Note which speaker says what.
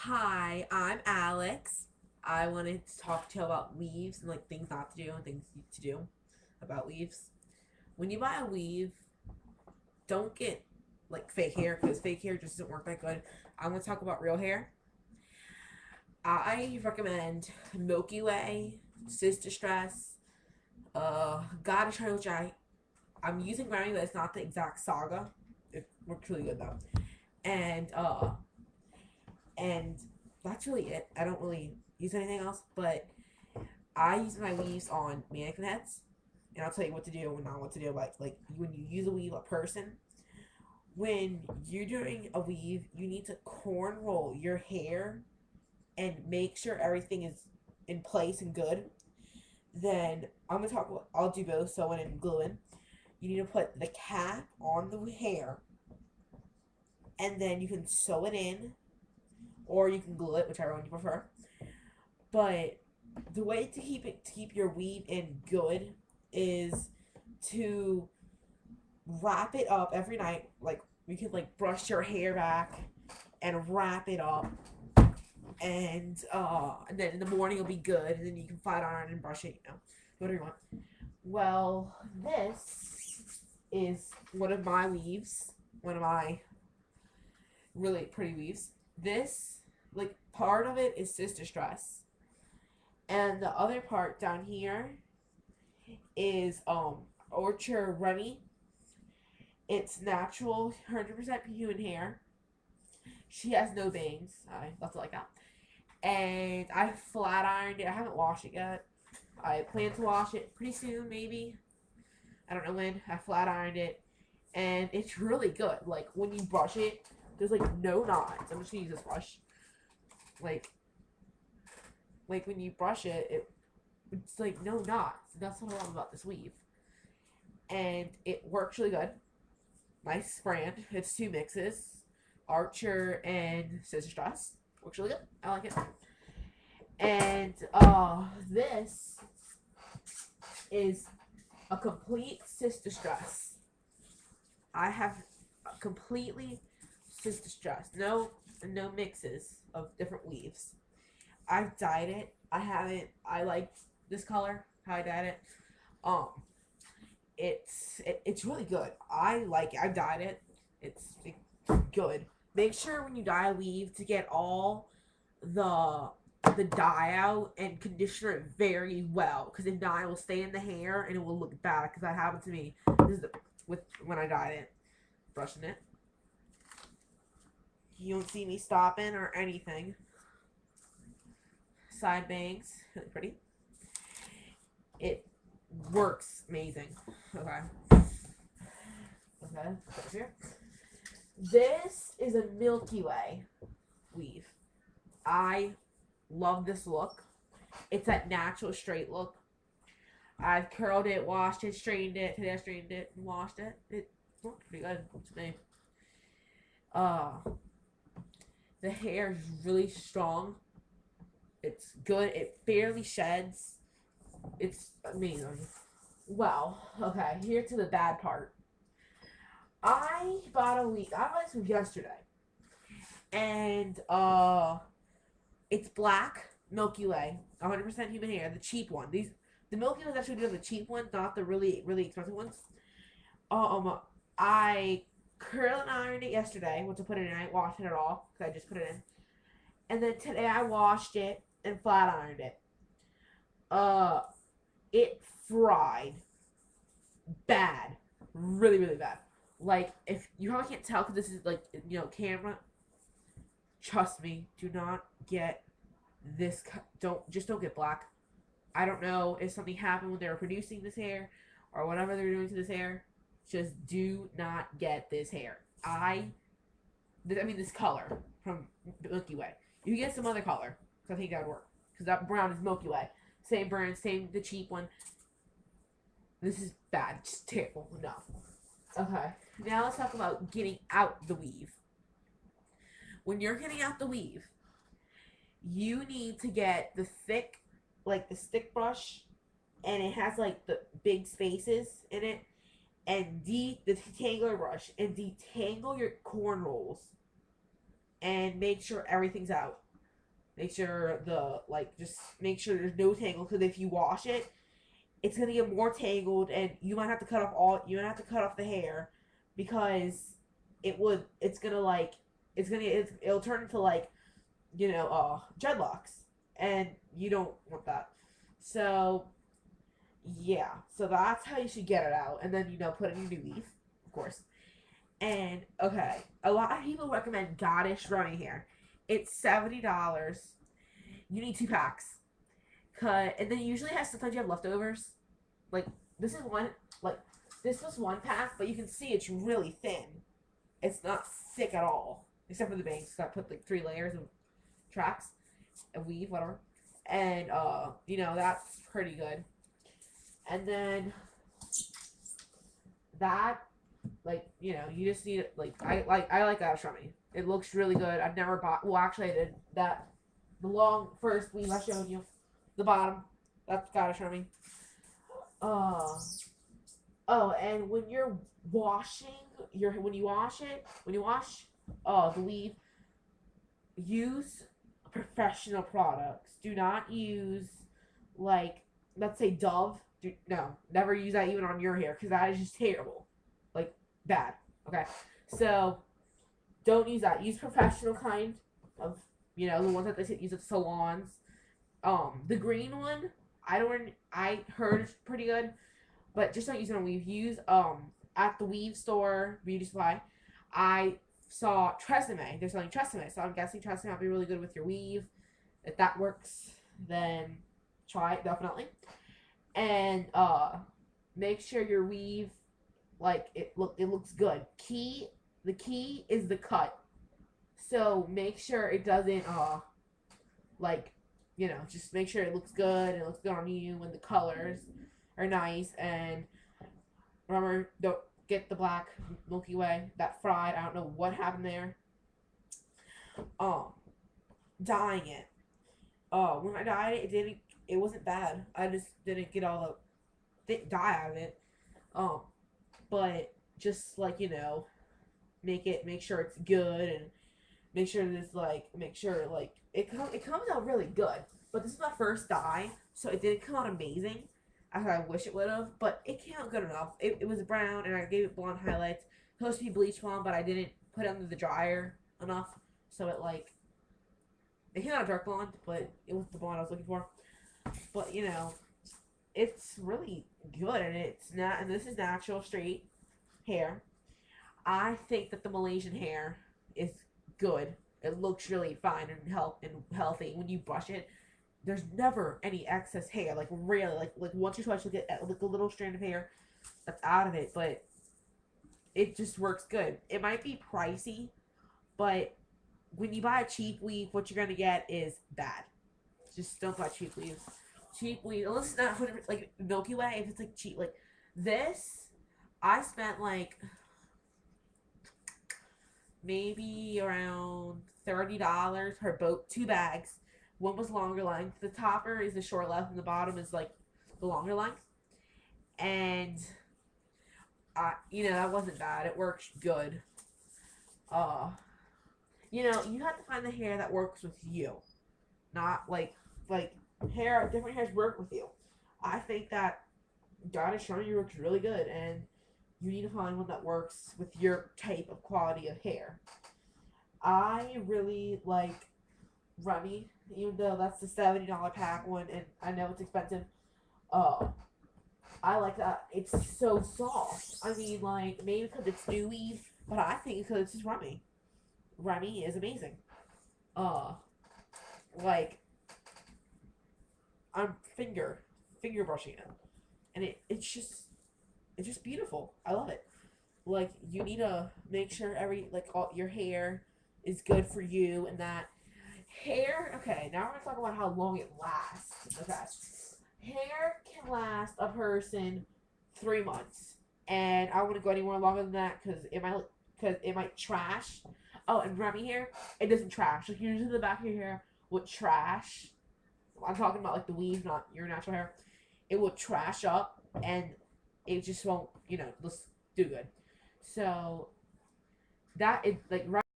Speaker 1: Hi, I'm Alex. I wanted to talk to you about weaves and like things not to do and things to do about weaves. When you buy a weave, don't get like fake hair because fake hair just doesn't work that good. I want to talk about real hair. I recommend Milky Way, Sister Stress, Gotta Try, which I'm using Granny, but it's not the exact saga. It works really good though. And uh and that's really it. I don't really use anything else, but I use my weaves on mannequin heads, and I'll tell you what to do and not what to do. Like when you use a weave, a person, when you're doing a weave, you need to corn roll your hair and make sure everything is in place and good. Then I'm gonna talk about. I'll do both. So when I'm gluing, you need to put the cap on the hair, and then you can sew it in, or you can glue it, whichever one you prefer. But the way to keep your weave in good is to wrap it up every night. Like you can like brush your hair back and wrap it up, and then in the morning it'll be good, and then you can flat iron and brush it. Whatever you want. Well, this is one of my weaves, one of my really pretty weaves. This like part of it is Sister Stress, and the other part down here is Orchard Remy. It's natural, 100% human hair. She has no bangs. I left it like that. And I flat ironed it. I haven't washed it yet. I plan to wash it pretty soon, maybe. I don't know when. I flat ironed it. And it's really good. Like, when you brush it, there's like no knots. I'm just gonna use this brush. Like, when you brush it, it's like no knots. That's what I love about this weave. And it works really good. Nice brand. It's two mixes, Archer and Scissor Stress. Works really good. I like it. And this is a complete Sister Stress. I have a completely Sister Stress. No mixes of different weaves. I've dyed it. I haven't. I like this color. How I dyed it. Um, it's really good. I like it. I dyed it. It's good. Make sure when you dye a weave to get all the dye out and conditioner it very well, because the dye will stay in the hair and it will look bad. Because that happened to me. This is with when I dyed it, brushing it. You don't see me stopping or anything. Side bangs, really pretty. It works amazing. Okay. Okay. Here. This is a Milky Way weave. I love this look. It's that natural straight look. I've curled it, washed it, straightened it. Today I straightened it and washed it. It looked pretty good to me. Uh, the hair is really strong. It's good. It barely sheds. It's amazing. Well, okay, here to the bad part. I bought a weave. I bought this one yesterday. And it's black Milky Way, 100% human hair, the cheap one. The Milky Way is actually the cheap one, not the really really expensive ones. I curled and ironed it yesterday. Went to put it in. I didn't wash it at all because I just put it in. And then today I washed it and flat ironed it. Uh, it fried bad, really really bad. Like if you probably can't tell because this is like camera. Trust me, do not get this. Don't get black. I don't know if something happened when they were producing this hair or whatever they're doing to this hair. Just do not get this hair. This color from Milky Way. You can get some other color because I think that would work because that brown is Milky Way. Same brand, same the cheap one. This is bad. Just terrible. No. Okay. Now let's talk about getting out the weave. When you're getting out the weave, you need to get the thick, like the stick brush, and it has like the big spaces in it, and the detangler brush, and detangle your corn rolls, and make sure everything's out. Make sure just make sure there's no tangle, because if you wash it, it's gonna get more tangled, and you might have to cut off the hair, because it's gonna it'll turn into dreadlocks, and you don't want that. So yeah, so that's how you should get it out, and then put it in your new weave, of course. And okay, a lot of people recommend Goddess running hair. It's $70. You need 2 packs. And then usually sometimes you have leftovers. Like this is one like this was 1 pack, but you can see it's really thin. It's not thick at all, except for the bangs. So I put like 3 layers of tracks, a weave, whatever, and that's pretty good. And then that, you just need I like that Ashami. It looks really good. I've never bought. Well, actually, I did that. The long first weave I showed you, the bottom. That's got Ashami. Oh, and when you're washing when you wash the weave, use professional products. Do not use let's say Dove. No, never use that even on your hair, because that is just terrible, bad. Okay, so don't use that. Use professional kind of the ones that they use at salons. The green one, I heard it's pretty good, but just don't use it on weave. Use at the weave store, beauty supply. I saw Tresemme. They're selling Tresemme, so I'm guessing Tresemme will be really good with your weave. If that works, then try it definitely. And make sure your weave it looks good. The key is the cut. So make sure it doesn't just make sure it looks good, and it looks good on you, and the colors are nice. And remember, don't get the black Milky Way that fried. I don't know what happened there. Dyeing it. When I dyed it, it wasn't bad. I just didn't get all the thick dye out of it. But just make sure it's good, and make sure it comes out really good. But this is my first dye, so it didn't come out amazing as I wish it would have, but it came out good enough. It was brown, and I gave it blonde highlights. It's supposed to be bleach blonde, but I didn't put it under the dryer enough, so it came out dark blonde, but it was the blonde I was looking for. But it's really good, and this is natural straight hair. I think that the Malaysian hair is good. It looks really fine and healthy when you brush it. There's never any excess hair. Really, once or twice you'll get a little strand of hair that's out of it, but it just works good. It might be pricey, but when you buy a cheap weave, what you're gonna get is bad. Just don't buy cheap weaves. Cheap weave, unless it's not Milky Way. If it's cheap, this, I spent maybe around $30 per boat, 2 bags. One was longer length. The topper is the short length, and the bottom is the longer length. And that wasn't bad. It works good. You have to find the hair that works with you, not different hairs work with you. I think that God is showing you works really good, and you need to find one that works with your type of quality of hair. I really like Remy, even though that's the $70 pack one, and I know it's expensive. I like that. It's so soft. I mean, maybe because it's new weave, but I think because it's just Remy. Remy is amazing. I'm finger brushing it, and it's just beautiful. I love it. You need to make sure all your hair is good for you, and that hair. Okay, now we're gonna talk about how long it lasts. Okay, hair can last a person 3 months, and I wouldn't go anywhere longer than that because it might trash. Oh, and Remy hair, it doesn't trash. Usually the back of your hair would trash. I'm talking about the weave, not your natural hair. It will trash up, and it just won't, just do good. So that is